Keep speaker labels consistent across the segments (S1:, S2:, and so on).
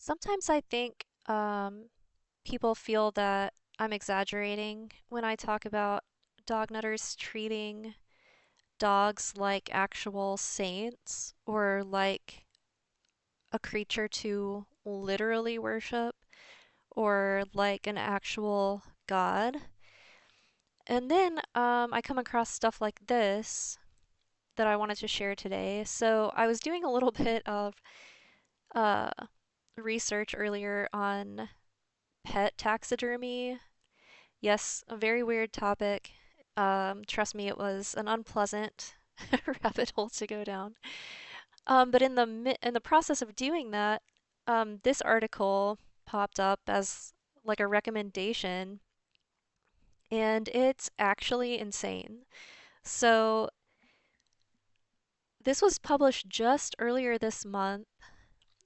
S1: Sometimes I think people feel that I'm exaggerating when I talk about dog nutters treating dogs like actual saints or like a creature to literally worship or like an actual god. And then I come across stuff like this that I wanted to share today. So I was doing a little bit of uh, research earlier on pet taxidermy. Yes, a very weird topic. Trust me, it was an unpleasant rabbit hole to go down. But in the process of doing that, this article popped up as like a recommendation, and it's actually insane. So this was published just earlier this month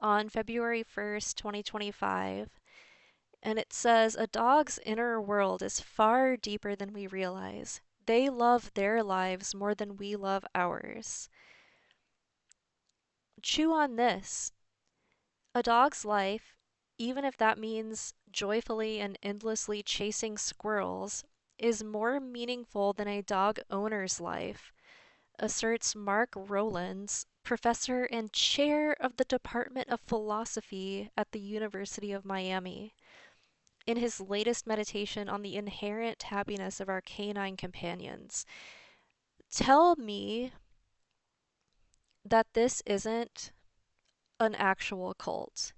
S1: on February 1st, 2025, and it says a dog's inner world is far deeper than we realize. They love their lives more than we love ours. Chew on this. A dog's life, even if that means joyfully and endlessly chasing squirrels, is more meaningful than a dog owner's life, asserts Mark Rowlands, professor and chair of the Department of Philosophy at the University of Miami, in his latest meditation on the inherent happiness of our canine companions. Tell me that this isn't an actual cult.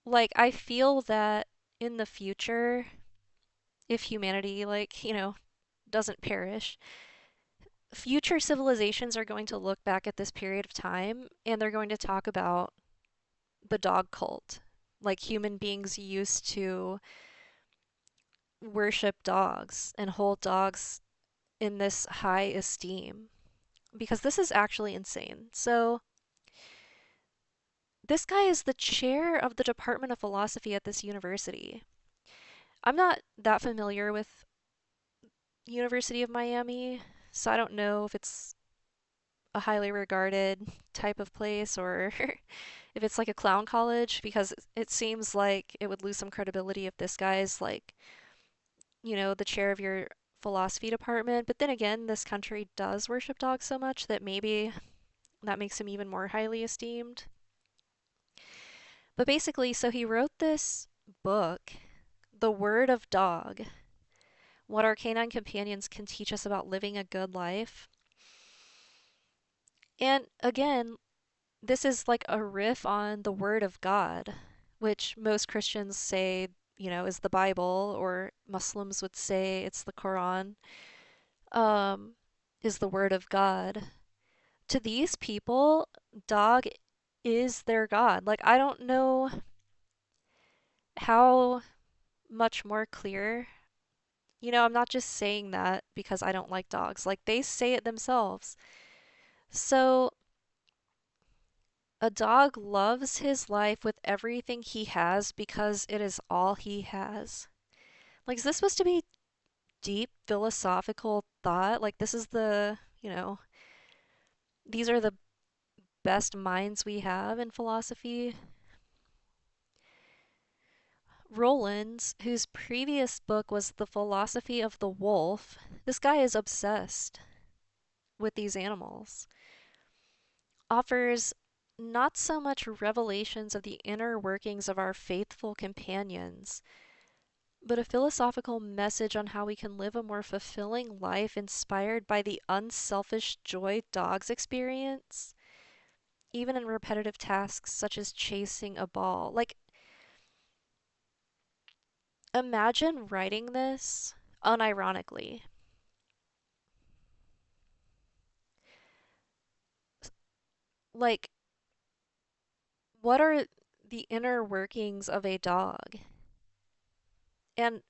S1: Like, I feel that in the future, if humanity, doesn't perish, future civilizations are going to look back at this period of time and they're going to talk about the dog cult. Like, human beings used to worship dogs and hold dogs in this high esteem because this is actually insane. So, this guy is the chair of the Department of Philosophy at this university. I'm not that familiar with University of Miami, so I don't know if it's a highly regarded type of place or if it's like a clown college because it seems like it would lose some credibility if this guy's like, the chair of your philosophy department. But then again, this country does worship dogs so much that maybe that makes him even more highly esteemed. But basically, so he wrote this book, The Word of Dog, What Our Canine Companions Can Teach Us About Living a Good Life. And again, this is like a riff on the Word of God, which most Christians say, is the Bible, or Muslims would say it's the Quran, um, is the Word of God. To these people, dog is their God. Like, I don't know how much more clear. I'm not just saying that because I don't like dogs. Like, they say it themselves. So, a dog loves his life with everything he has because it is all he has. Like, is this supposed to be deep philosophical thought? Like, this is these are the best minds we have in philosophy. Rollins, whose previous book was The Philosophy of the Wolf, this guy is obsessed with these animals, offers not so much revelations of the inner workings of our faithful companions, but a philosophical message on how we can live a more fulfilling life inspired by the unselfish joy dogs experience, even in repetitive tasks such as chasing a ball. Like, imagine writing this unironically. Like, what are the inner workings of a dog? And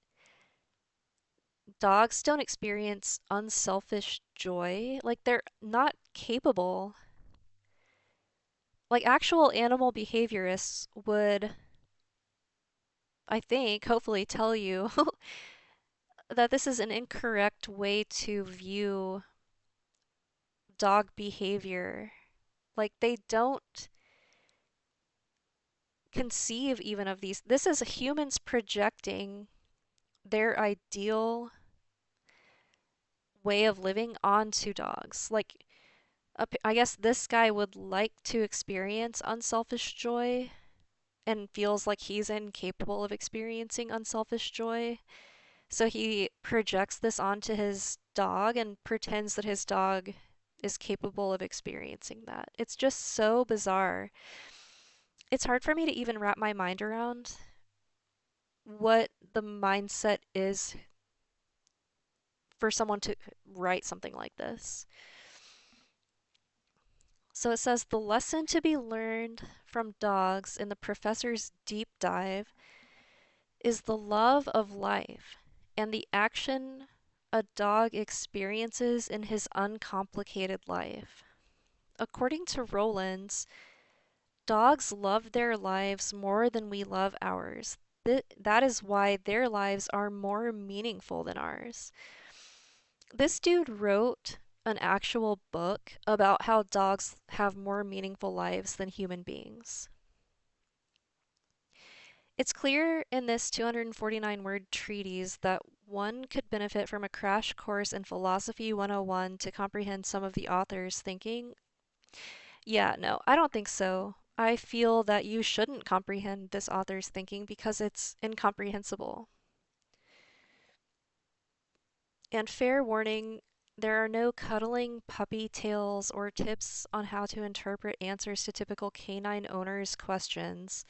S1: dogs don't experience unselfish joy. Like, they're not capable. Like, actual animal behaviorists would, I think, hopefully tell you that this is an incorrect way to view dog behavior. Like, they don't conceive even of these. This is humans projecting their ideal way of living onto dogs. Like, I guess this guy would like to experience unselfish joy and feels like he's incapable of experiencing unselfish joy. So he projects this onto his dog and pretends that his dog is capable of experiencing that. It's just so bizarre. It's hard for me to even wrap my mind around what the mindset is for someone to write something like this. So it says the lesson to be learned from dogs in the professor's deep dive is the love of life and the action a dog experiences in his uncomplicated life. According to Rollins, dogs love their lives more than we love ours. That is why their lives are more meaningful than ours. This dude wrote an actual book about how dogs have more meaningful lives than human beings. It's clear in this 249-word treatise that one could benefit from a crash course in Philosophy 101 to comprehend some of the author's thinking. Yeah, no, I don't think so. I feel that you shouldn't comprehend this author's thinking because it's incomprehensible. And fair warning, there are no cuddling puppy tales or tips on how to interpret answers to typical canine owners' questions,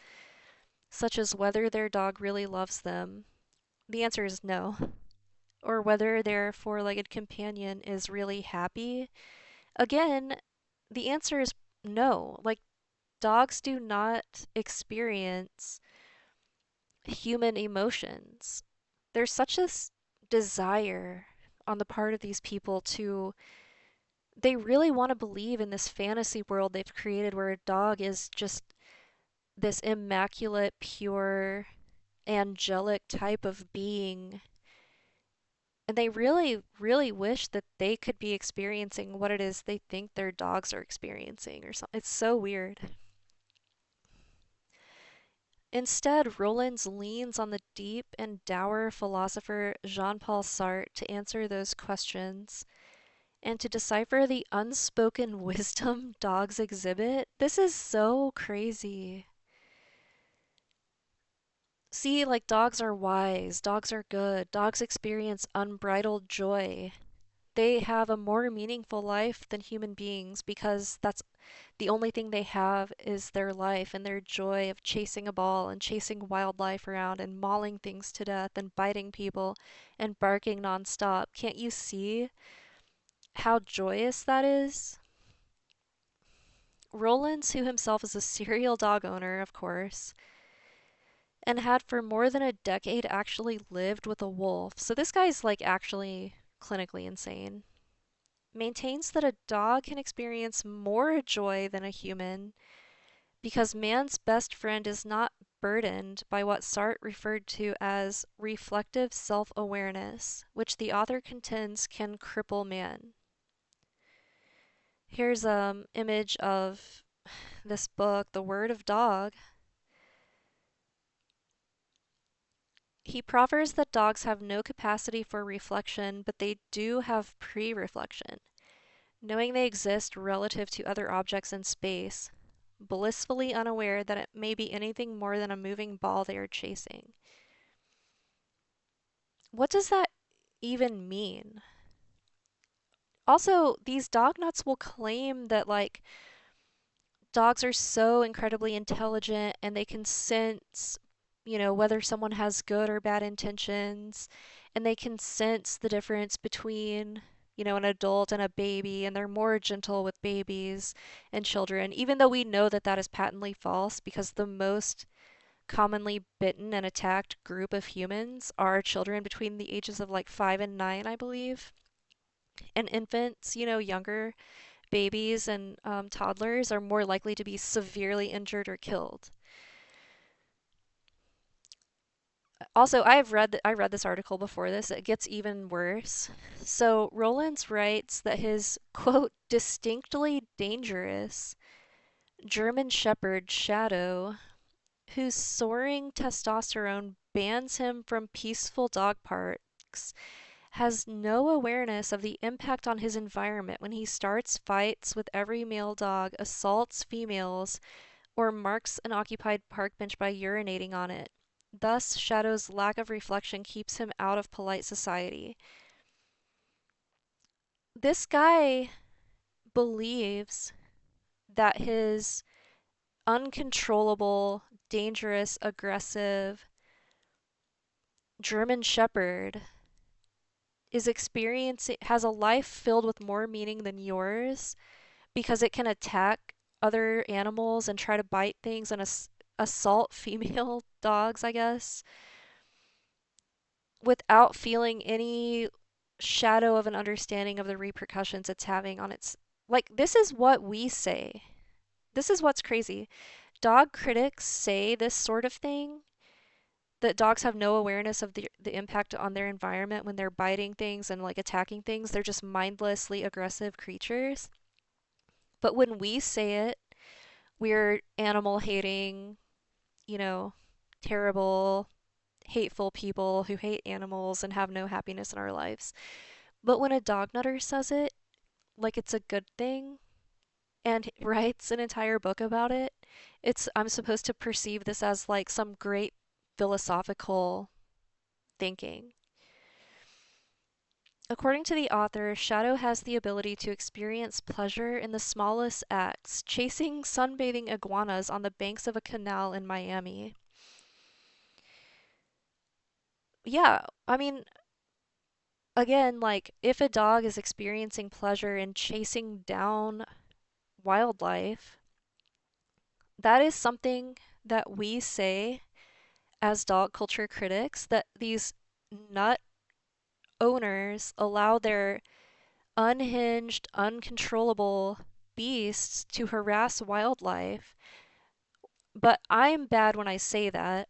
S1: such as whether their dog really loves them. The answer is no. Or whether their four-legged companion is really happy. Again, the answer is no. Like, dogs do not experience human emotions. There's such a desire on the part of these people to, they really want to believe in this fantasy world they've created where a dog is just this immaculate, pure, angelic type of being. And they really, really wish that they could be experiencing what it is they think their dogs are experiencing or something. It's so weird. Instead, Rollins leans on the deep and dour philosopher Jean-Paul Sartre to answer those questions and to decipher the unspoken wisdom dogs exhibit. This is so crazy. See, like dogs are wise, dogs are good, dogs experience unbridled joy. They have a more meaningful life than human beings because that's the only thing they have is their life and their joy of chasing a ball and chasing wildlife around and mauling things to death and biting people and barking nonstop. Can't you see how joyous that is? Rollins, who himself is a serial dog owner, of course, and had for more than a decade actually lived with a wolf. So this guy's like actually clinically insane. Maintains that a dog can experience more joy than a human because man's best friend is not burdened by what Sartre referred to as reflective self-awareness, which the author contends can cripple man. Here's an image of this book, The Word of Dog. He proffers that dogs have no capacity for reflection, but they do have pre-reflection, knowing they exist relative to other objects in space, blissfully unaware that it may be anything more than a moving ball they are chasing. What does that even mean? Also, these dog nuts will claim that, like, dogs are so incredibly intelligent and they can sense, whether someone has good or bad intentions, and they can sense the difference between, an adult and a baby, and they're more gentle with babies and children, even though we know that that is patently false because the most commonly bitten and attacked group of humans are children between the ages of like 5 and 9, I believe. And infants, younger babies and toddlers are more likely to be severely injured or killed. Also, I read this article before this. It gets even worse. So Rollins writes that his quote distinctly dangerous German Shepherd Shadow whose soaring testosterone bans him from peaceful dog parks, has no awareness of the impact on his environment when he starts fights with every male dog, assaults females, or marks an occupied park bench by urinating on it. Thus, Shadow's lack of reflection keeps him out of polite society. This guy believes that his uncontrollable, dangerous, aggressive German Shepherd is experiencing has a life filled with more meaning than yours because it can attack other animals and try to bite things and assault female dogs, I guess, without feeling any shadow of an understanding of the repercussions it's having on its. Like, this is what we say. This is what's crazy. Dog critics say this sort of thing, that dogs have no awareness of the impact on their environment when they're biting things and like attacking things. They're just mindlessly aggressive creatures. But when we say it, we're animal hating, you know, terrible, hateful people who hate animals and have no happiness in our lives. But when a dog nutter says it, like it's a good thing, and writes an entire book about it, I'm supposed to perceive this as like some great philosophical thinking. According to the author, Shadow has the ability to experience pleasure in the smallest acts, chasing sunbathing iguanas on the banks of a canal in Miami. Yeah, I mean, again, like, if a dog is experiencing pleasure in chasing down wildlife, that is something that we say as dog culture critics, that these nut owners allow their unhinged, uncontrollable beasts to harass wildlife. But I'm bad when I say that.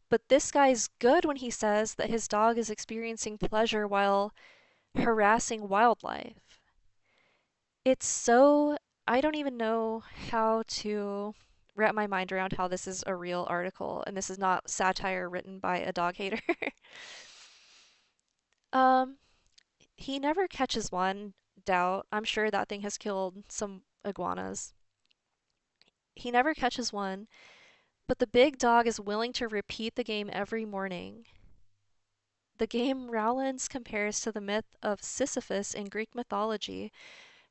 S1: But this guy's good when he says that his dog is experiencing pleasure while harassing wildlife. It's so. I don't even know how to wrap my mind around how this is a real article and this is not satire written by a dog hater. um, he never catches one, doubt. I'm sure that thing has killed some iguanas. He never catches one, but the big dog is willing to repeat the game every morning. The game Rowlands compares to the myth of Sisyphus in Greek mythology,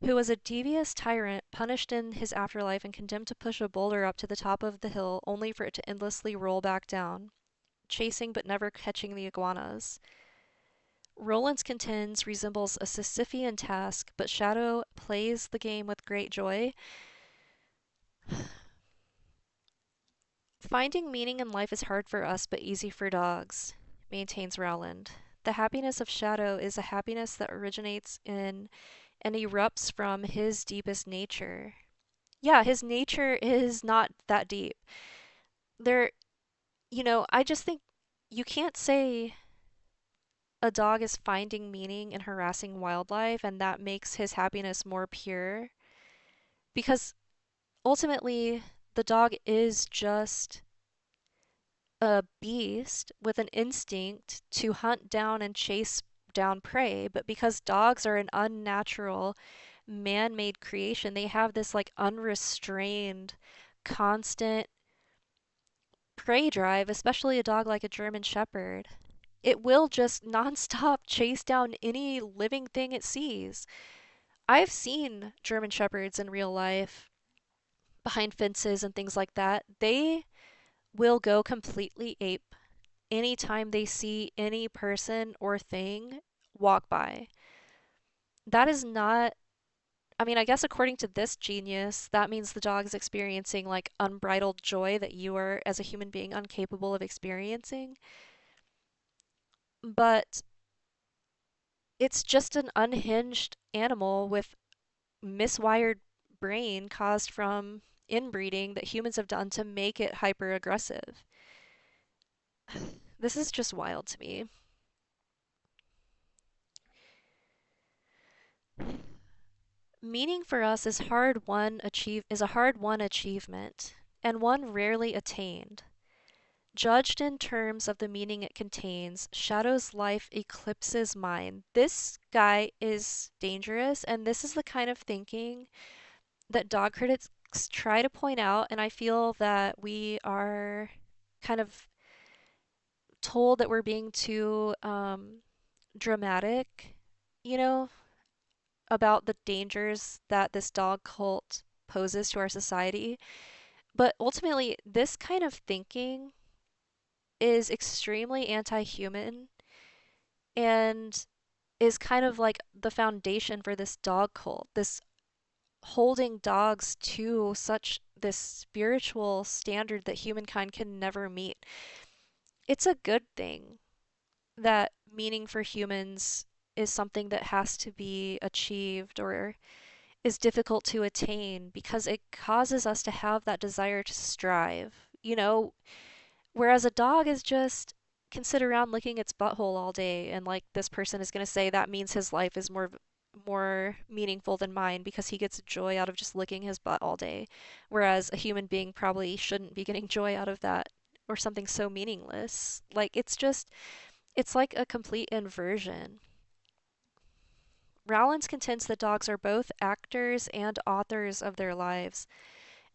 S1: who was a devious tyrant punished in his afterlife and condemned to push a boulder up to the top of the hill only for it to endlessly roll back down, chasing but never catching the iguanas. Rowlands contends resembles a Sisyphean task, but Shadow plays the game with great joy. Finding meaning in life is hard for us, but easy for dogs, maintains Rowland. The happiness of Shadow is a happiness that originates in and erupts from his deepest nature. Yeah, his nature is not that deep. There, I just think you can't say a dog is finding meaning in harassing wildlife and that makes his happiness more pure because ultimately the dog is just a beast with an instinct to hunt down and chase down prey, but because dogs are an unnatural, man made creation, they have this like unrestrained, constant prey drive, especially a dog like a German Shepherd. It will just nonstop chase down any living thing it sees. I've seen German Shepherds in real life behind fences and things like that. They will go completely ape anytime they see any person or thing walk by. That is not, I mean, I guess according to this genius, that means the dog is experiencing like unbridled joy that you are, as a human being, incapable of experiencing. But it's just an unhinged animal with miswired brain caused from inbreeding that humans have done to make it hyper aggressive. This is just wild to me. Meaning for us is a hard won achievement and one rarely attained. Judged in terms of the meaning it contains, Shadow's life eclipses mine. This guy is dangerous, and this is the kind of thinking that dog critics try to point out, and I feel that we are kind of told that we're being too dramatic, you know, about the dangers that this dog cult poses to our society. But ultimately, this kind of thinking is extremely anti-human and is kind of like the foundation for this dog cult, this holding dogs to such this spiritual standard that humankind can never meet. It's a good thing that meaning for humans is something that has to be achieved or is difficult to attain because it causes us to have that desire to strive. Whereas a dog is just can sit around licking its butthole all day and like this person is going to say that means his life is more meaningful than mine because he gets joy out of just licking his butt all day. Whereas a human being probably shouldn't be getting joy out of that or something so meaningless. Like it's like a complete inversion. Rowlands contends that dogs are both actors and authors of their lives,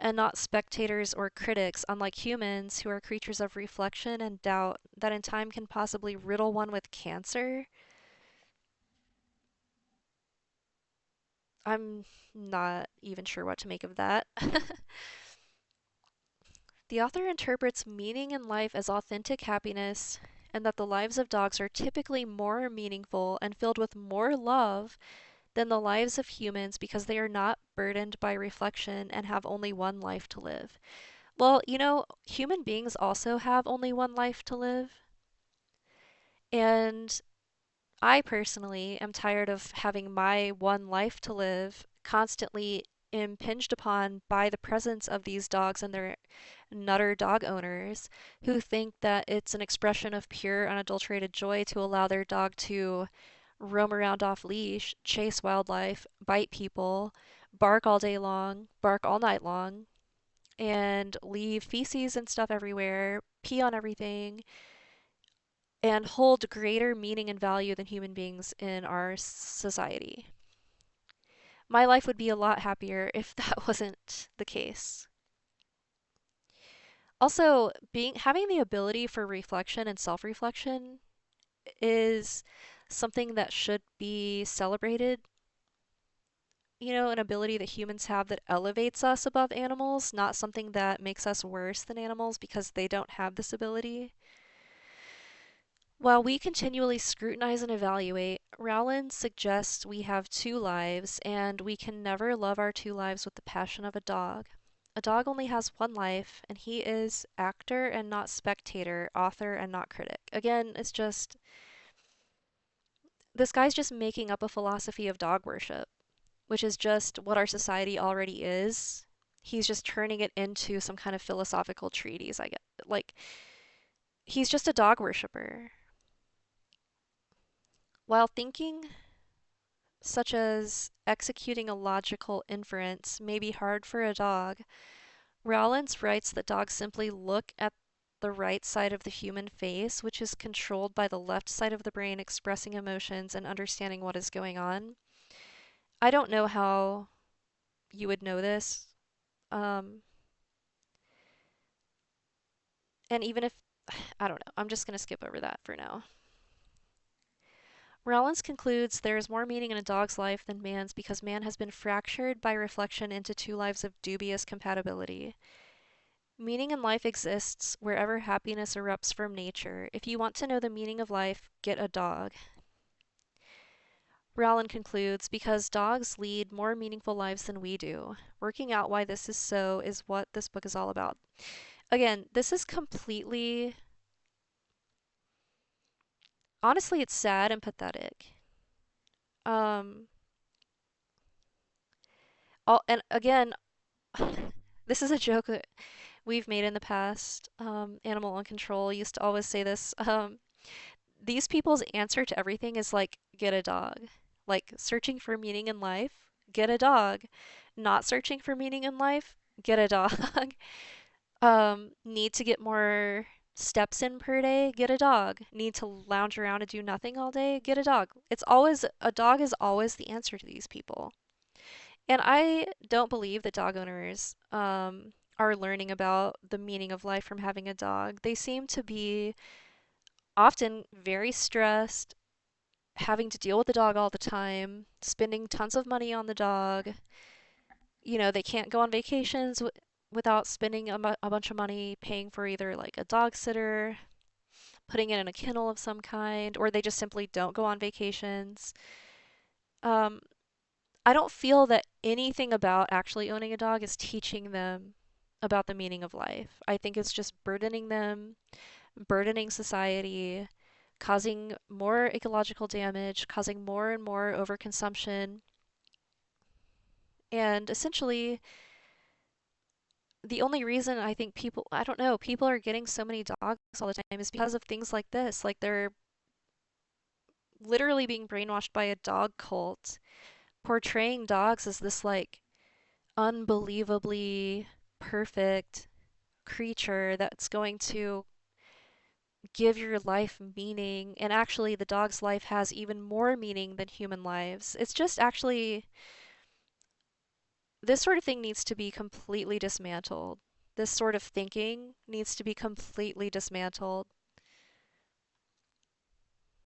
S1: and not spectators or critics, unlike humans who are creatures of reflection and doubt that in time can possibly riddle one with cancer. I'm not even sure what to make of that. The author interprets meaning in life as authentic happiness, and that the lives of dogs are typically more meaningful and filled with more love than the lives of humans because they are not burdened by reflection and have only one life to live. Well, human beings also have only one life to live. And I personally am tired of having my one life to live constantly impinged upon by the presence of these dogs and their nutter dog owners who think that it's an expression of pure, unadulterated joy to allow their dog to roam around off leash, chase wildlife, bite people, bark all day long, bark all night long, and leave feces and stuff everywhere, pee on everything, and hold greater meaning and value than human beings in our society. My life would be a lot happier if that wasn't the case. Also, being having the ability for reflection and self-reflection is something that should be celebrated. An ability that humans have that elevates us above animals, not something that makes us worse than animals because they don't have this ability. While we continually scrutinize and evaluate, Rowland suggests we have two lives, and we can never love our two lives with the passion of a dog. A dog only has one life, and he is actor and not spectator, author and not critic. Again, this guy's just making up a philosophy of dog worship, which is just what our society already is. He's just turning it into some kind of philosophical treatise, I guess. Like, he's just a dog worshiper. While thinking such as executing a logical inference may be hard for a dog, Rowlands writes that dogs simply look at the right side of the human face, which is controlled by the left side of the brain expressing emotions and understanding what is going on. I don't know how you would know this. Um, and even if, I don't know, I'm just going to skip over that for now. Rollins concludes there is more meaning in a dog's life than man's because man has been fractured by reflection into two lives of dubious compatibility. Meaning in life exists wherever happiness erupts from nature. If you want to know the meaning of life, get a dog. Rowland concludes because dogs lead more meaningful lives than we do. Working out why this is so is what this book is all about. Again, this is completely. Honestly, it's sad and pathetic. Um, and again, this is a joke that we've made in the past. Animal on Control used to always say this. These people's answer to everything is like, get a dog. Like, searching for meaning in life, get a dog. Not searching for meaning in life, get a dog. Need to get more steps in per day, get a dog. Need to lounge around and do nothing all day, get a dog. It's always, a dog is always the answer to these people. And I don't believe that dog owners are learning about the meaning of life from having a dog. They seem to be often very stressed, having to deal with the dog all the time, spending tons of money on the dog. They can't go on vacations without spending a bunch of money paying for either like a dog sitter, putting it in a kennel of some kind, or they just simply don't go on vacations. Um, I don't feel that anything about actually owning a dog is teaching them about the meaning of life. I think it's just burdening them, burdening society, causing more ecological damage, causing more and more overconsumption. And essentially, the only reason I think people, I don't know, people are getting so many dogs all the time is because of things like this. Like they're literally being brainwashed by a dog cult, portraying dogs as this like unbelievably perfect creature that's going to give your life meaning. And actually, the dog's life has even more meaning than human lives. It's just actually, this sort of thing needs to be completely dismantled. This sort of thinking needs to be completely dismantled.